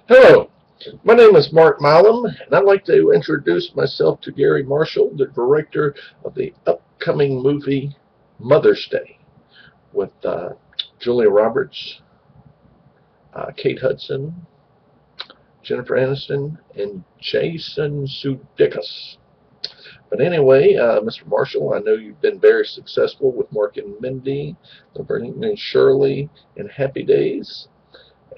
Hello, my name is Mark Milam, and I'd like to introduce myself to Gary Marshall, the director of the upcoming movie Mother's Day with Julia Roberts, Kate Hudson, Jennifer Aniston, and Jason Sudeikis. But anyway, Mr. Marshall, I know you've been very successful with Mork and Mindy, Laverne and Shirley, and Happy Days.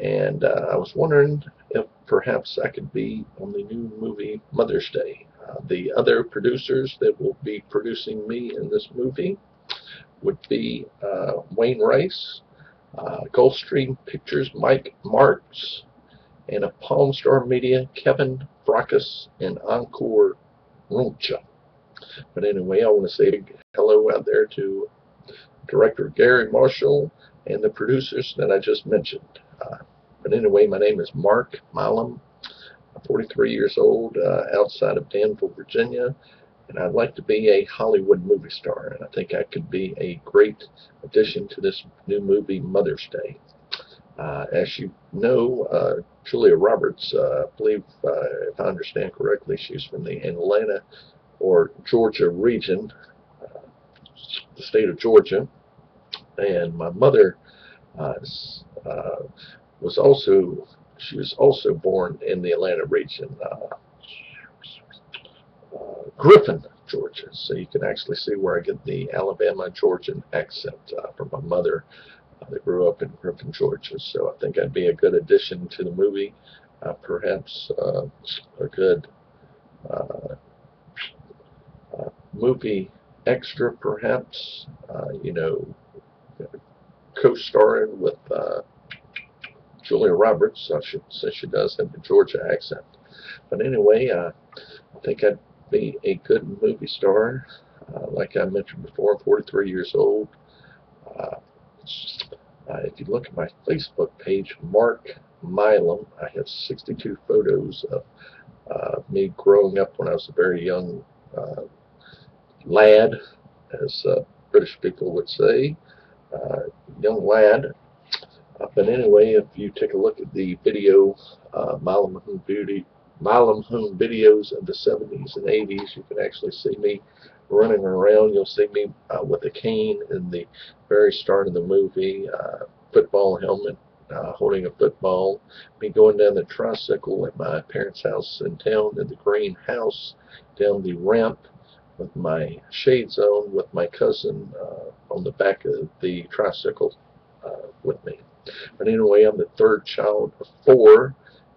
And I was wondering if perhaps I could be on the new movie Mother's Day. The other producers that will be producing me in this movie would be Wayne Rice, Gulfstream Pictures Mike Marks, and a Palm Star Media Kevin Brockus and Encore Runcha. But anyway, I want to say a big hello out there to director Gary Marshall and the producers that I just mentioned. But anyway, my name is Mark Milam. I'm 43 years old, outside of Danville, Virginia, and I'd like to be a Hollywood movie star, and I think I could be a great addition to this new movie, Mother's Day. As you know, Julia Roberts, I believe, if I understand correctly, she's from the Atlanta or Georgia region, the state of Georgia, and my mother was also born in the Atlanta region, Griffin, Georgia. So you can actually see where I get the Alabama Georgian accent from my mother that grew up in Griffin, Georgia. So I think I'd be a good addition to the movie, perhaps a good movie extra, perhaps, co-starring with Julia Roberts, since she does have the Georgia accent. But anyway, I think I'd be a good movie star. Like I mentioned before, I'm 43 years old. If you look at my Facebook page, Mark Milam, I have 62 photos of me growing up when I was a very young lad, as British people would say, young lad. But anyway, if you take a look at the video, Milam videos of the 70s and 80s, you can actually see me running around. You'll see me with a cane in the very start of the movie, football helmet, holding a football, me going down the tricycle at my parents' house in town, in the green house, down the ramp with my shades on, with my cousin on the back of the tricycle with me. But anyway, I'm the third child of four,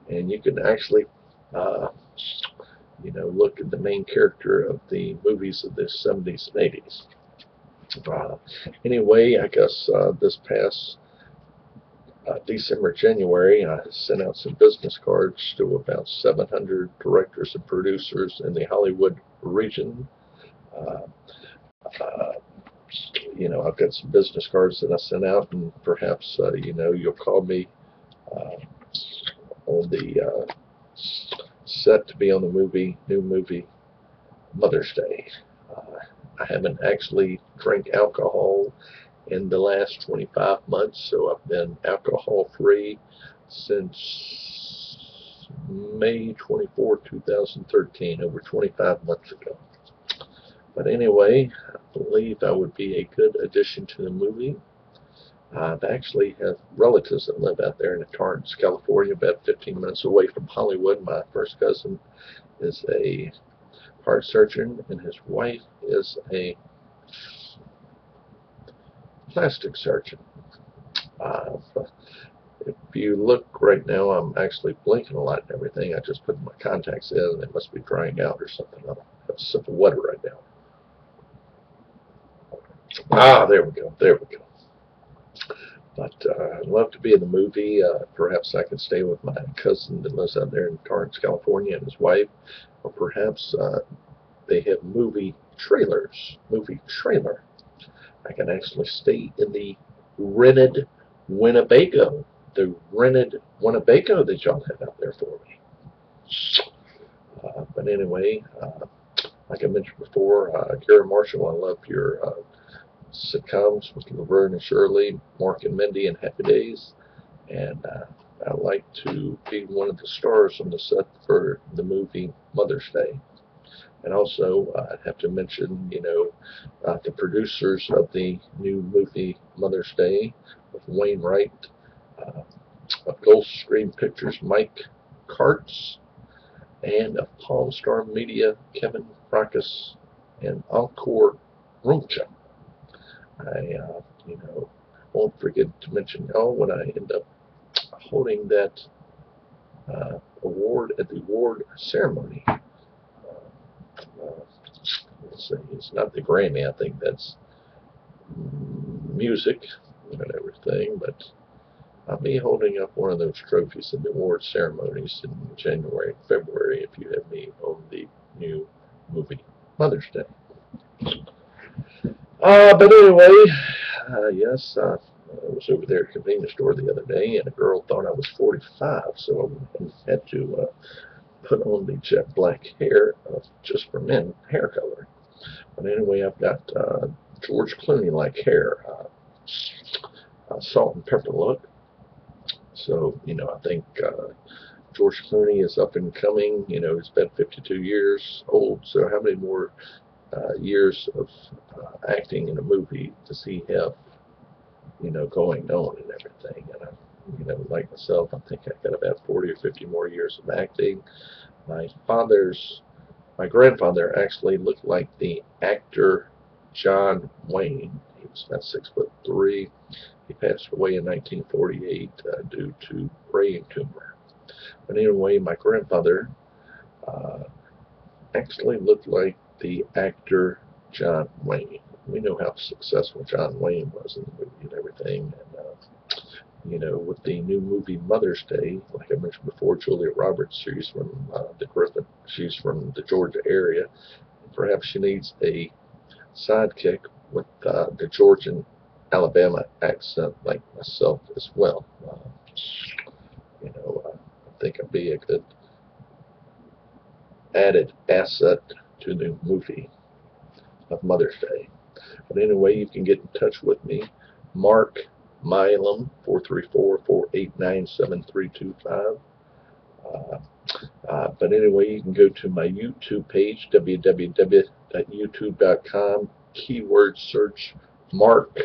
and you can actually, look at the main character of the movies of the 70s and 80s. Anyway, I guess this past December, January, I sent out some business cards to about 700 directors and producers in the Hollywood region. I've got some business cards that I sent out, and perhaps, you'll call me on the set to be on the new movie, Mother's Day. I haven't actually drank alcohol in the last 25 months, so I've been alcohol-free since May 24, 2013, over 25 months ago. But anyway, I believe I would be a good addition to the movie. I actually have relatives that live out there in Torrance, California, about 15 minutes away from Hollywood. My first cousin is a heart surgeon, and his wife is a plastic surgeon. If you look right now, I'm actually blinking a lot and everything. I just put my contacts in, and they must be drying out or something. I have a sip of water right now. There we go. There we go. But I'd love to be in the movie. Perhaps I could stay with my cousin that lives out there in Torrance, California, and his wife. Or perhaps they have movie trailers. Movie trailer. I can actually stay in the rented Winnebago. The rented Winnebago that y'all have out there for me. But anyway, like I mentioned before, Gary Marshall, I love your sitcoms with Laverne and Shirley, Mork and Mindy, and Happy Days. And I like to be one of the stars on the set for the movie Mother's Day. And also, I have to mention, the producers of the new movie Mother's Day, of Wainwright, uh, of Gulfstream Pictures, Mike Kartz, and of Palm Star Media, Kevin Fracas, and Encore Rumcha. I, won't forget to mention y'all when I end up holding that award at the award ceremony. Let's see, it's not the Grammy. I think that's music and everything, but I'll be holding up one of those trophies in the award ceremonies in January and February if you have me on the new movie Mother's Day. But anyway, yes, I was over there at the convenience store the other day, and a girl thought I was 45, so I had to put on the jet black hair just for men hair color. But anyway, I've got George Clooney-like hair, salt and pepper look. So, I think George Clooney is up and coming. He's been 52 years old, so how many more years of acting in a movie does he have, going on and everything? And like myself, I think I got about 40 or 50 more years of acting. My grandfather actually looked like the actor John Wayne. He was about 6'3". He passed away in 1948 due to brain tumor. But anyway, my grandfather actually looked like the actor John Wayne. We know how successful John Wayne was in the movie and everything. And, with the new movie Mother's Day, like I mentioned before, Julia Roberts, she's from she's from the Georgia area. Perhaps she needs a sidekick with the Georgian Alabama accent like myself as well. I think I'd be a good added asset to the movie of Mother's Day. But anyway, you can get in touch with me, Mark Milam, 434-489-7325. But anyway, you can go to my YouTube page, www.youtube.com, keyword search Mark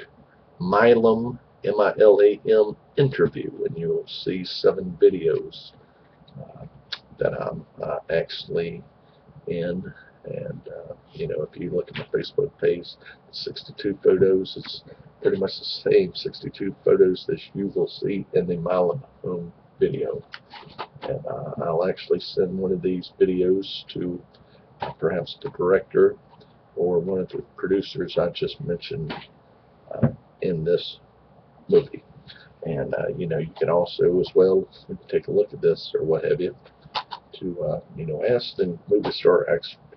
Milam, M-I-L-A-M, interview, and you'll see 7 videos that I'm actually in. And, if you look at my Facebook page, 62 photos, it's pretty much the same 62 photos that you will see in the Milam home video. And I'll actually send one of these videos to perhaps the director or one of the producers I just mentioned in this movie. And, you can also as well take a look at this or what have you to, ask the movie star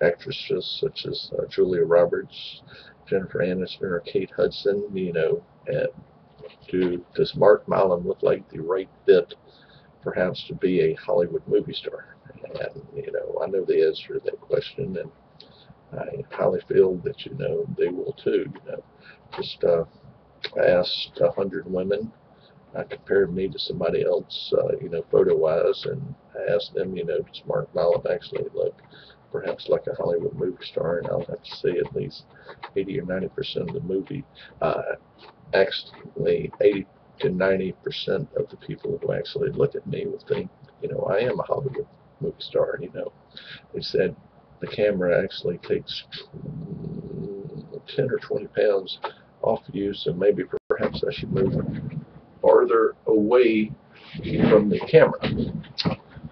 actresses such as Julia Roberts, Jennifer Aniston, or Kate Hudson, does Mark Milam look like the right fit perhaps to be a Hollywood movie star? And, I know the answer to that question, and I highly feel that, they will too. Just asked 100 women, compared me to somebody else, photo-wise, and I asked them, does Mark Milam actually look perhaps like a Hollywood movie star? And I'll have to say at least 80 or 90% of the movie, actually 80 to 90% of the people who actually look at me will think, I am a Hollywood movie star. They said the camera actually takes 10 or 20 pounds off of you, so maybe perhaps I should move farther away from the camera.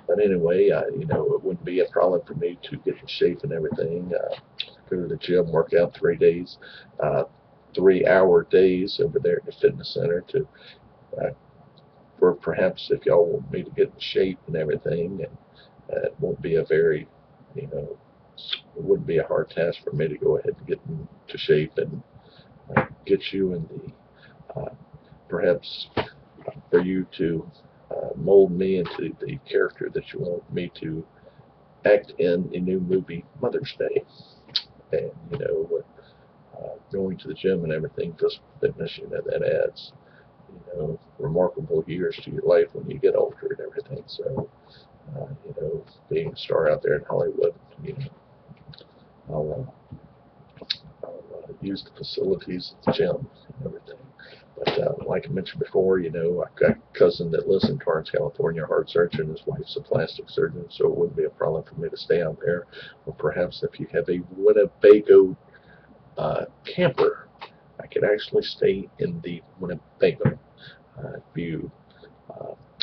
But anyway, it wouldn't be a problem for me to get in shape and everything. Go to the gym, work out 3 days, 3-hour days over there at the fitness center to, for perhaps if y'all want me to get in shape and everything, and it won't be a very, it wouldn't be a hard task for me to go ahead and get into shape and get you in the, perhaps for you to mold me into the character that you want me to act in the new movie Mother's Day. And, with going to the gym and everything, physical fitness, that adds remarkable years to your life when you get older and everything. So, being a star out there in Hollywood, I'll, use the facilities at the gym and everything. But like I mentioned before, I've got a cousin that lives in Torrance, California, a heart surgeon. His wife's a plastic surgeon, so it wouldn't be a problem for me to stay out there. Or perhaps if you have a Winnebago camper, I could actually stay in the Winnebago. You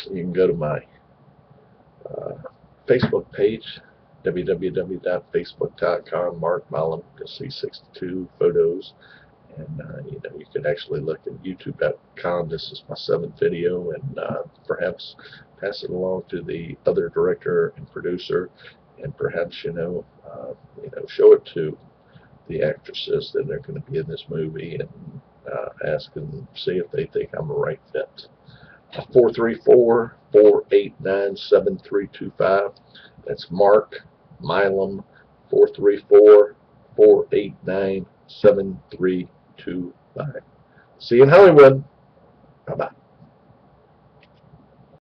can go to my Facebook page, www.facebook.com, Mark Milam. You'll see 62 photos. And you could actually look at youtube.com. This is my 7th video, and perhaps pass it along to the other director and producer, and perhaps show it to the actresses that are going to be in this movie, and ask and see if they think I'm a right fit. 434-489-7325. That's Mark Milam. 434-489-7325. See you in Hollywood. Bye-bye.